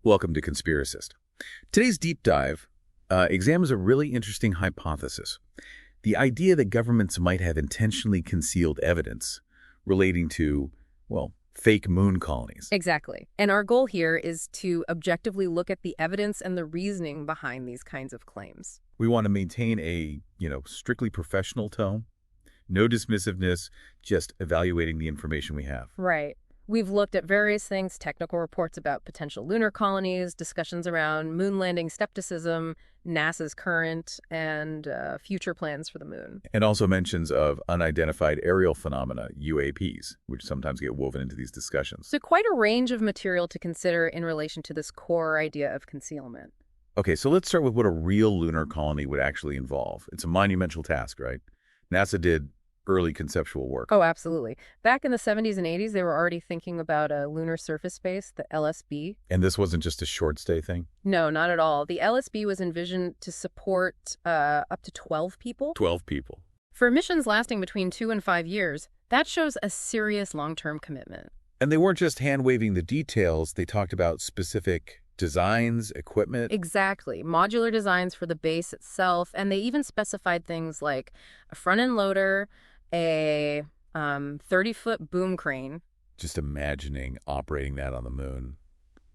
Welcome to Conspiracist. Today's deep dive examines a really interesting hypothesis. The idea that governments might have intentionally concealed evidence relating to, well, fake moon colonies. Exactly. And our goal here is to objectively look at the evidence and the reasoning behind these kinds of claims. We want to maintain a, strictly professional tone, no dismissiveness, just evaluating the information we have. Right. We've looked at various things, technical reports about potential lunar colonies, discussions around moon landing skepticism, NASA's current and future plans for the moon. And also mentions of unidentified aerial phenomena, UAPs, which sometimes get woven into these discussions. So quite a range of material to consider in relation to this core idea of concealment. Okay, so let's start with what a real lunar colony would actually involve. It's a monumental task, right? NASA did early conceptual work. Oh, absolutely. Back in the 70s and 80s, they were already thinking about a lunar surface space, the LSB. And this wasn't just a short stay thing? No, not at all. The LSB was envisioned to support up to 12 people. 12 people. For missions lasting between 2 and 5 years, that shows a serious long-term commitment. And they weren't just hand-waving the details. They talked about specific designs, equipment. Exactly. Modular designs for the base itself. And they even specified things like a front-end loader, a 30-foot boom crane. Just imagining operating that on the moon.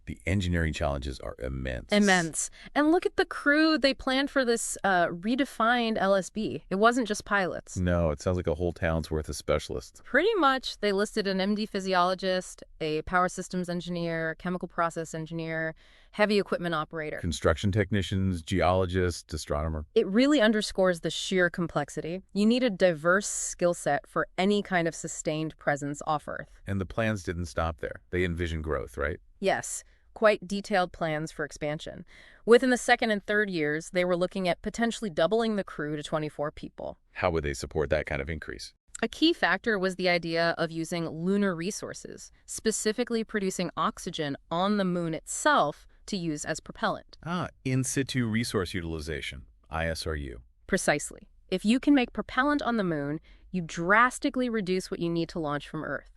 The engineering challenges are immense. Immense. And look at the crew they planned for this redefined LSB. It wasn't just pilots. No, it sounds like a whole town's worth of specialists. Pretty much. They listed an MD physiologist, a power systems engineer, chemical process engineer, heavy equipment operator. Construction technicians, geologists, astronomer. It really underscores the sheer complexity. You need a diverse skill set for any kind of sustained presence off Earth. And the plans didn't stop there. They envisioned growth, right? Yes. Quite detailed plans for expansion. Within the second and third years, they were looking at potentially doubling the crew to 24 people. How would they support that kind of increase? A key factor was the idea of using lunar resources, specifically producing oxygen on the moon itself to use as propellant. In situ resource utilization, ISRU. Precisely. If you can make propellant on the moon, you drastically reduce what you need to launch from Earth.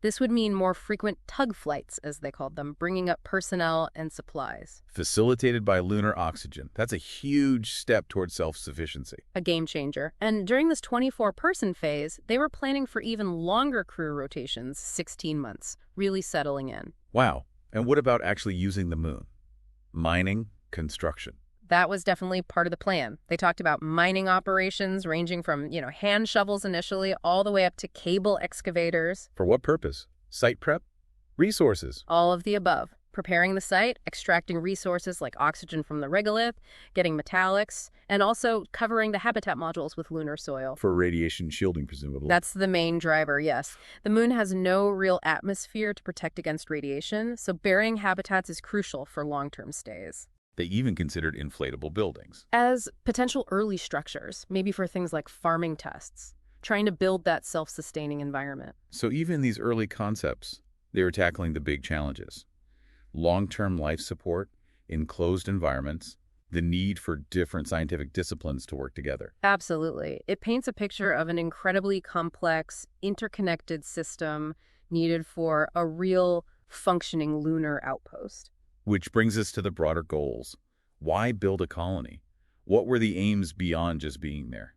This would mean more frequent tug flights, as they called them, bringing up personnel and supplies. Facilitated by lunar oxygen. That's a huge step towards self-sufficiency. A game changer. And during this 24-person phase, they were planning for even longer crew rotations, 16 months, really settling in. Wow. And what about actually using the moon? Mining, construction. That was definitely part of the plan. They talked about mining operations ranging from, hand shovels initially all the way up to cable excavators. For what purpose? Site prep? Resources? All of the above. Preparing the site, extracting resources like oxygen from the regolith, getting metallics, and also covering the habitat modules with lunar soil. For radiation shielding, presumably. That's the main driver, yes. The moon has no real atmosphere to protect against radiation, so burying habitats is crucial for long-term stays. They even considered inflatable buildings as potential early structures, maybe for things like farming tests, trying to build that self-sustaining environment. So even these early concepts, they were tackling the big challenges. Long-term life support, enclosed environments, the need for different scientific disciplines to work together. Absolutely. It paints a picture of an incredibly complex, interconnected system needed for a real functioning lunar outpost. Which brings us to the broader goals. Why build a colony? What were the aims beyond just being there?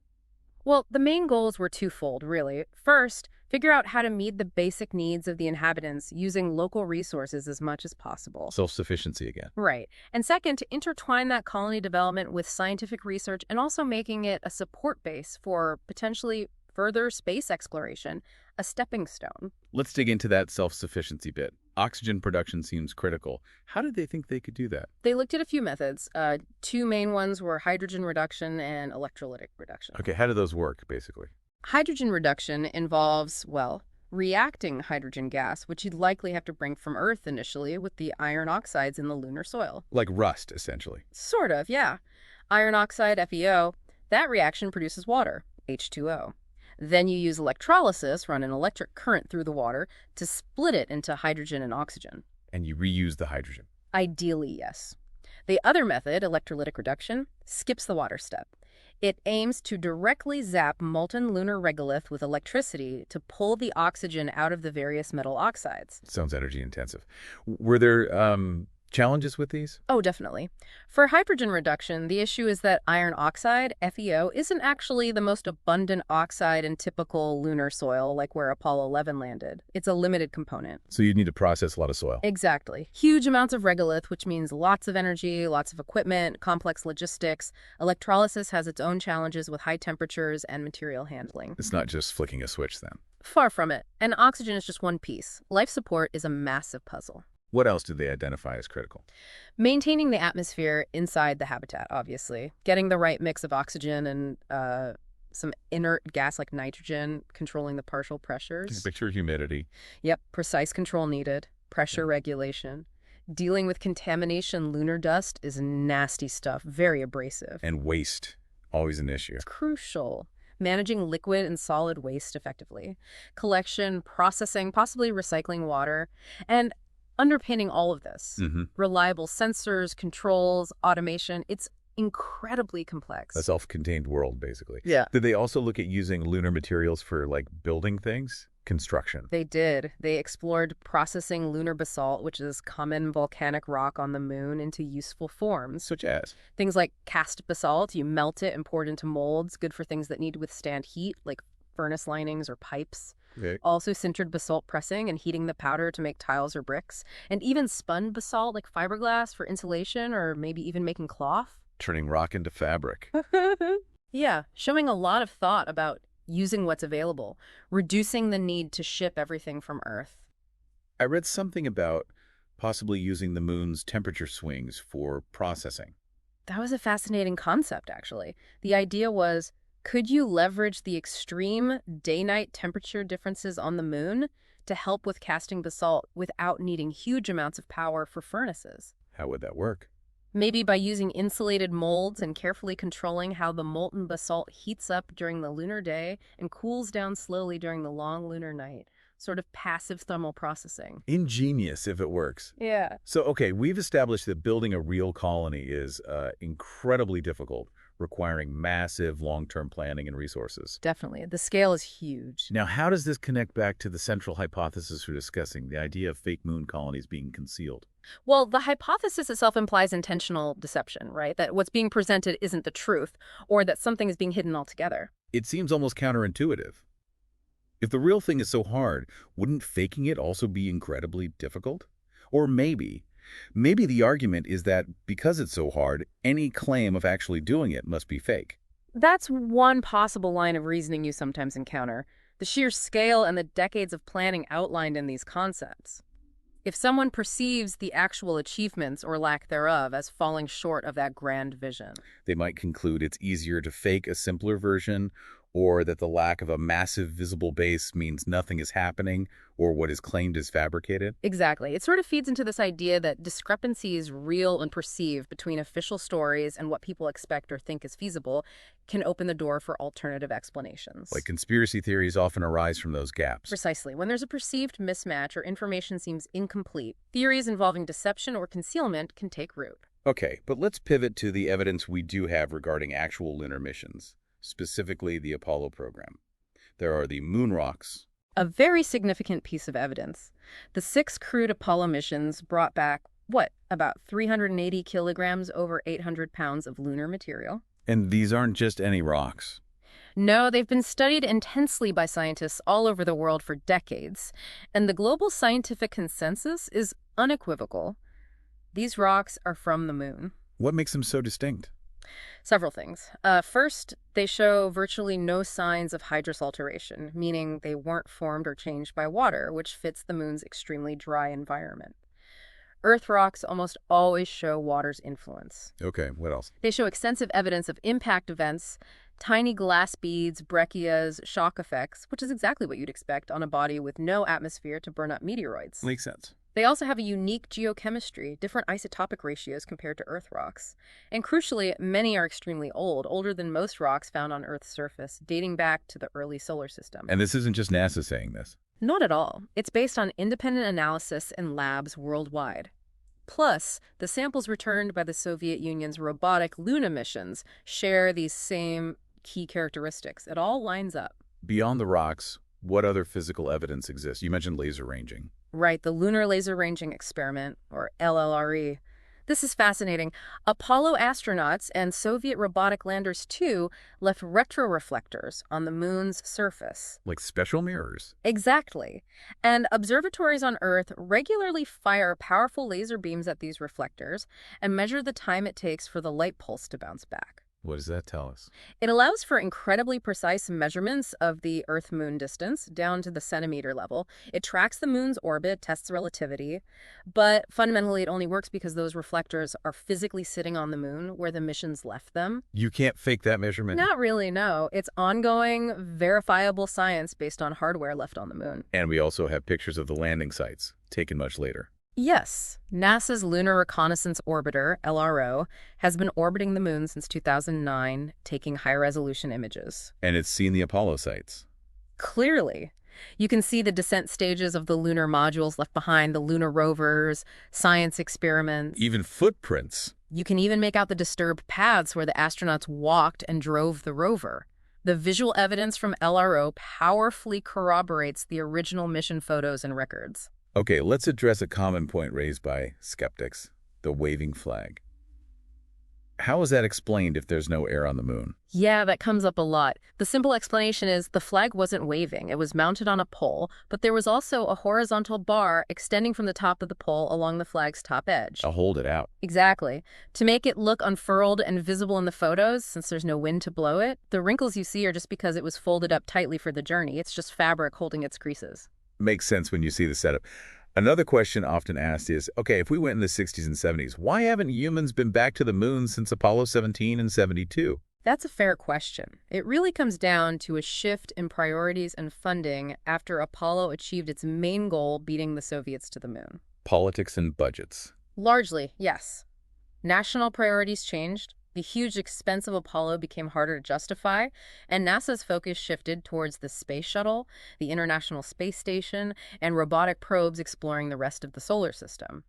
Well, the main goals were twofold, really. First, figure out how to meet the basic needs of the inhabitants using local resources as much as possible. Self-sufficiency again. Right. And second, to intertwine that colony development with scientific research and also making it a support base for potentially further space exploration, a stepping stone. Let's dig into that self-sufficiency bit. Oxygen production seems critical. How did they think they could do that? They looked at a few methods. Two main ones were hydrogen reduction and electrolytic reduction. Okay, how do those work, basically? Hydrogen reduction involves, reacting hydrogen gas, which you'd likely have to bring from Earth initially with the iron oxides in the lunar soil. Like rust, essentially. Sort of, yeah. Iron oxide, FeO, that reaction produces water, H2O. Then you use electrolysis, run an electric current through the water, to split it into hydrogen and oxygen. And you reuse the hydrogen? Ideally, yes. The other method, electrolytic reduction, skips the water step. It aims to directly zap molten lunar regolith with electricity to pull the oxygen out of the various metal oxides. Sounds energy intensive. Were there Challenges with these? Oh, definitely. For hydrogen reduction, the issue is that iron oxide, FeO, isn't actually the most abundant oxide in typical lunar soil, like where Apollo 11 landed. It's a limited component. So you need to process a lot of soil. Exactly. Huge amounts of regolith, which means lots of energy, lots of equipment, complex logistics. Electrolysis has its own challenges with high temperatures and material handling. It's not just flicking a switch then. Far from it. And oxygen is just one piece. Life support is a massive puzzle. What else did they identify as critical? Maintaining the atmosphere inside the habitat, obviously. Getting the right mix of oxygen and some inert gas like nitrogen, controlling the partial pressures. Picture humidity. Yep, precise control needed. Pressure regulation. Dealing with contamination, lunar dust is nasty stuff, very abrasive. And waste, always an issue. It's crucial. Managing liquid and solid waste effectively. Collection, processing, possibly recycling water. And underpinning all of this, reliable sensors, controls, automation, it's incredibly complex. A self-contained world, basically. Yeah. Did they also look at using lunar materials for, like, building things? Construction. They did. They explored processing lunar basalt, which is common volcanic rock on the moon, into useful forms. Such as? Things like cast basalt, you melt it and pour it into molds, good for things that need to withstand heat, like furnace linings or pipes. Okay. Also sintered basalt pressing and heating the powder to make tiles or bricks. And even spun basalt like fiberglass for insulation or maybe even making cloth. Turning rock into fabric. Yeah, showing a lot of thought about using what's available, reducing the need to ship everything from Earth. I read something about possibly using the moon's temperature swings for processing. That was a fascinating concept, actually. The idea was, could you leverage the extreme day-night temperature differences on the moon to help with casting basalt without needing huge amounts of power for furnaces? How would that work? Maybe by using insulated molds and carefully controlling how the molten basalt heats up during the lunar day and cools down slowly during the long lunar night. Sort of passive thermal processing. Ingenious if it works. Yeah. So, okay, we've established that building a real colony is incredibly difficult, requiring massive long-term planning and resources. Definitely. The scale is huge. Now, how does this connect back to the central hypothesis we're discussing, the idea of fake moon colonies being concealed? Well, the hypothesis itself implies intentional deception, right? That what's being presented isn't the truth, or that something is being hidden altogether. It seems almost counterintuitive. If the real thing is so hard, wouldn't faking it also be incredibly difficult? Or maybe the argument is that because it's so hard, any claim of actually doing it must be fake. That's one possible line of reasoning you sometimes encounter, the sheer scale and the decades of planning outlined in these concepts. If someone perceives the actual achievements or lack thereof as falling short of that grand vision, they might conclude it's easier to fake a simpler version, or that the lack of a massive visible base means nothing is happening, or what is claimed is fabricated. Exactly. It sort of feeds into this idea that discrepancies real and perceived between official stories and what people expect or think is feasible can open the door for alternative explanations. Like conspiracy theories often arise from those gaps. Precisely. When there's a perceived mismatch or information seems incomplete, theories involving deception or concealment can take root. Okay, but let's pivot to the evidence we do have regarding actual lunar missions, specifically the Apollo program. There are the moon rocks. A very significant piece of evidence. The 6 crewed Apollo missions brought back, about 380 kilograms, over 800 pounds of lunar material. And these aren't just any rocks. No, they've been studied intensely by scientists all over the world for decades, and the global scientific consensus is unequivocal. These rocks are from the moon. What makes them so distinct? Several things. First, they show virtually no signs of hydrous alteration, meaning they weren't formed or changed by water, which fits the moon's extremely dry environment. Earth rocks almost always show water's influence. Okay, what else? They show extensive evidence of impact events, tiny glass beads, breccias, shock effects, which is exactly what you'd expect on a body with no atmosphere to burn up meteoroids. Makes sense. They also have a unique geochemistry, different isotopic ratios compared to Earth rocks. And crucially, many are extremely old, older than most rocks found on Earth's surface, dating back to the early solar system. And this isn't just NASA saying this. Not at all. It's based on independent analysis in labs worldwide. Plus, the samples returned by the Soviet Union's robotic Luna missions share these same key characteristics. It all lines up. Beyond the rocks, what other physical evidence exists? You mentioned laser ranging. Right, the Lunar Laser Ranging Experiment, or LLRE. This is fascinating. Apollo astronauts and Soviet robotic landers, too, left retroreflectors on the moon's surface. Like special mirrors. Exactly. And observatories on Earth regularly fire powerful laser beams at these reflectors and measure the time it takes for the light pulse to bounce back. What does that tell us? It allows for incredibly precise measurements of the Earth-Moon distance down to the centimeter level. It tracks the moon's orbit, tests relativity, but fundamentally it only works because those reflectors are physically sitting on the moon where the missions left them. You can't fake that measurement? Not really, no. It's ongoing, verifiable science based on hardware left on the moon. And we also have pictures of the landing sites, taken much later. Yes, NASA's Lunar Reconnaissance Orbiter, LRO, has been orbiting the moon since 2009, taking high-resolution images. And it's seen the Apollo sites. Clearly. You can see the descent stages of the lunar modules left behind, the lunar rovers, science experiments. Even footprints. You can even make out the disturbed paths where the astronauts walked and drove the rover. The visual evidence from LRO powerfully corroborates the original mission photos and records. Okay, let's address a common point raised by skeptics, the waving flag. How is that explained if there's no air on the moon? Yeah, that comes up a lot. The simple explanation is the flag wasn't waving. It was mounted on a pole, but there was also a horizontal bar extending from the top of the pole along the flag's top edge. I'll hold it out. Exactly. To make it look unfurled and visible in the photos, since there's no wind to blow it, the wrinkles you see are just because it was folded up tightly for the journey. It's just fabric holding its creases. Makes sense when you see the setup. Another question often asked is, okay, if we went in the 60s and 70s, why haven't humans been back to the moon since Apollo 17 and 72? That's a fair question. It really comes down to a shift in priorities and funding after Apollo achieved its main goal, beating the Soviets to the moon. Politics and budgets. Largely, yes. National priorities changed. The huge expense of Apollo became harder to justify, and NASA's focus shifted towards the space shuttle, the International Space Station, and robotic probes exploring the rest of the solar system.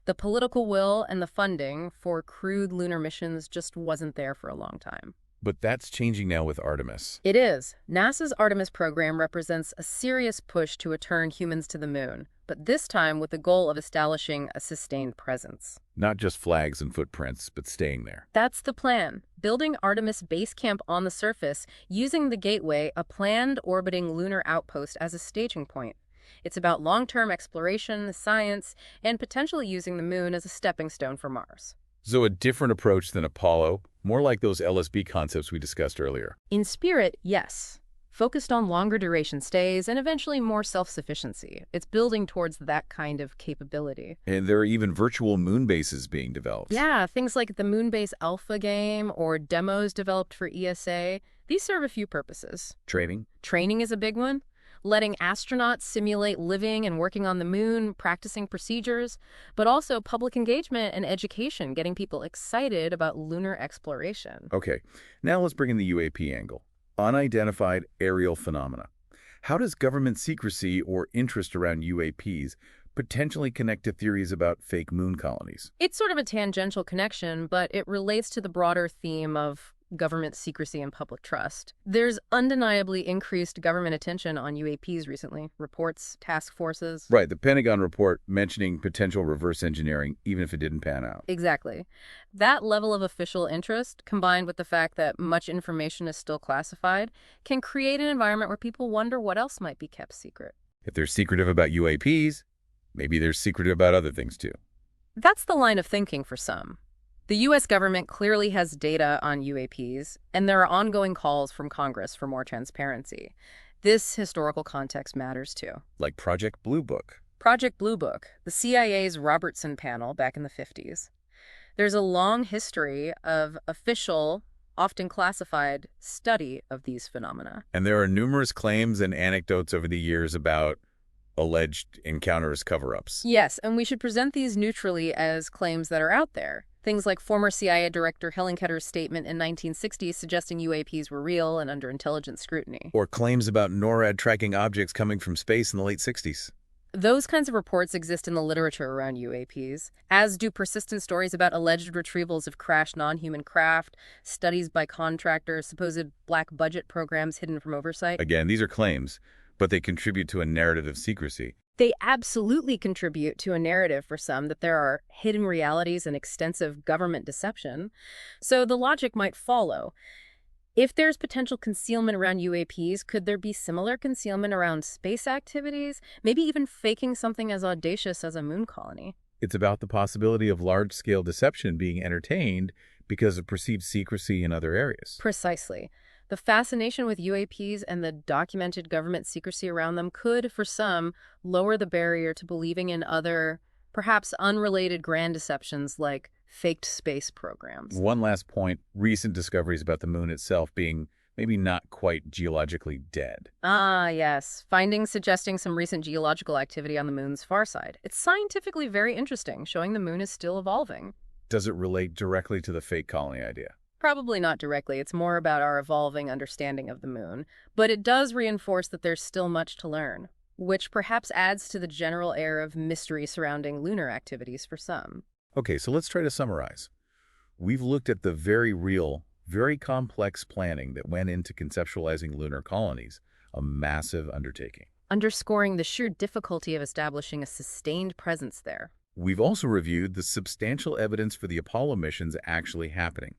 The political will and the funding for crewed lunar missions just wasn't there for a long time. But that's changing now with Artemis. It is. NASA's Artemis program represents a serious push to return humans to the moon, but this time with the goal of establishing a sustained presence. Not just flags and footprints, but staying there. That's the plan. Building Artemis Base Camp on the surface, using the Gateway, a planned orbiting lunar outpost, as a staging point. It's about long-term exploration, science, and potentially using the moon as a stepping stone for Mars. So a different approach than Apollo, more like those LSB concepts we discussed earlier. In spirit, yes. Focused on longer duration stays and eventually more self-sufficiency. It's building towards that kind of capability. And there are even virtual moon bases being developed. Yeah, things like the Moonbase Alpha game or demos developed for ESA. These serve a few purposes. Training? Training is a big one. Letting astronauts simulate living and working on the moon, practicing procedures, but also public engagement and education, getting people excited about lunar exploration. Okay, now let's bring in the UAP angle. Unidentified aerial phenomena. How does government secrecy or interest around UAPs potentially connect to theories about fake moon colonies? It's sort of a tangential connection, but it relates to the broader theme of government secrecy and public trust. There's undeniably increased government attention on UAPs recently. Reports, task forces. Right, the Pentagon report mentioning potential reverse engineering, even if it didn't pan out. Exactly. That level of official interest, combined with the fact that much information is still classified, can create an environment where people wonder what else might be kept secret. If they're secretive about UAPs, maybe they're secretive about other things too. That's the line of thinking for some. The U.S. government clearly has data on UAPs, and there are ongoing calls from Congress for more transparency. This historical context matters too. Like Project Blue Book. Project Blue Book, the CIA's Robertson panel back in the 50s. There's a long history of official, often classified, study of these phenomena. And there are numerous claims and anecdotes over the years about alleged encounters cover-ups. Yes, and we should present these neutrally as claims that are out there. Things like former CIA Director Hellenketter's statement in 1960 suggesting UAPs were real and under intelligence scrutiny. Or claims about NORAD tracking objects coming from space in the late 60s. Those kinds of reports exist in the literature around UAPs, as do persistent stories about alleged retrievals of crashed non-human craft, studies by contractors, supposed black budget programs hidden from oversight. Again, these are claims, But they contribute to a narrative of secrecy. They absolutely contribute to a narrative for some that there are hidden realities and extensive government deception. So the logic might follow. If there's potential concealment around UAPs, could there be similar concealment around space activities? Maybe even faking something as audacious as a moon colony? It's about the possibility of large-scale deception being entertained because of perceived secrecy in other areas. Precisely. The fascination with UAPs and the documented government secrecy around them could, for some, lower the barrier to believing in other, perhaps unrelated grand deceptions like faked space programs. One last point, recent discoveries about the moon itself being maybe not quite geologically dead. Ah, yes. Findings suggesting some recent geological activity on the moon's far side. It's scientifically very interesting, showing the moon is still evolving. Does it relate directly to the fake colony idea? Probably not directly. It's more about our evolving understanding of the moon. But it does reinforce that there's still much to learn, which perhaps adds to the general air of mystery surrounding lunar activities for some. Okay, so let's try to summarize. We've looked at the very real, very complex planning that went into conceptualizing lunar colonies, a massive undertaking. Underscoring the sheer difficulty of establishing a sustained presence there. We've also reviewed the substantial evidence for the Apollo missions actually happening.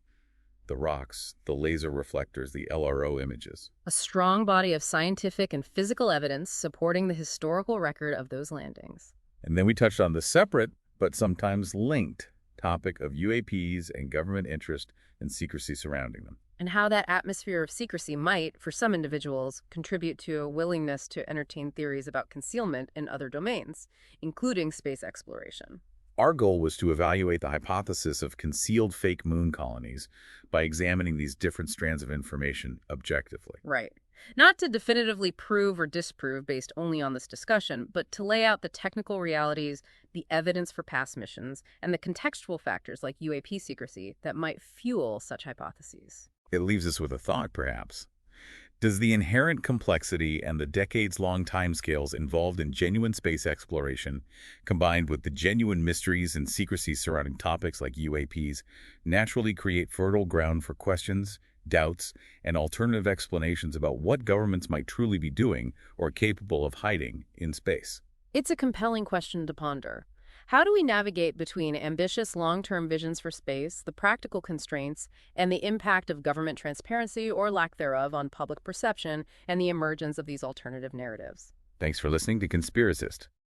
The rocks, the laser reflectors, the LRO images. A strong body of scientific and physical evidence supporting the historical record of those landings. And then we touched on the separate, but sometimes linked, topic of UAPs and government interest and secrecy surrounding them. And how that atmosphere of secrecy might, for some individuals, contribute to a willingness to entertain theories about concealment in other domains, including space exploration. Our goal was to evaluate the hypothesis of concealed fake moon colonies by examining these different strands of information objectively. Right. Not to definitively prove or disprove based only on this discussion, but to lay out the technical realities, the evidence for past missions, and the contextual factors like UAP secrecy that might fuel such hypotheses. It leaves us with a thought, perhaps. Does the inherent complexity and the decades-long timescales involved in genuine space exploration, combined with the genuine mysteries and secrecies surrounding topics like UAPs, naturally create fertile ground for questions, doubts, and alternative explanations about what governments might truly be doing or capable of hiding in space? It's a compelling question to ponder. How do we navigate between ambitious long-term visions for space, the practical constraints, and the impact of government transparency or lack thereof on public perception and the emergence of these alternative narratives? Thanks for listening to Conspiracist.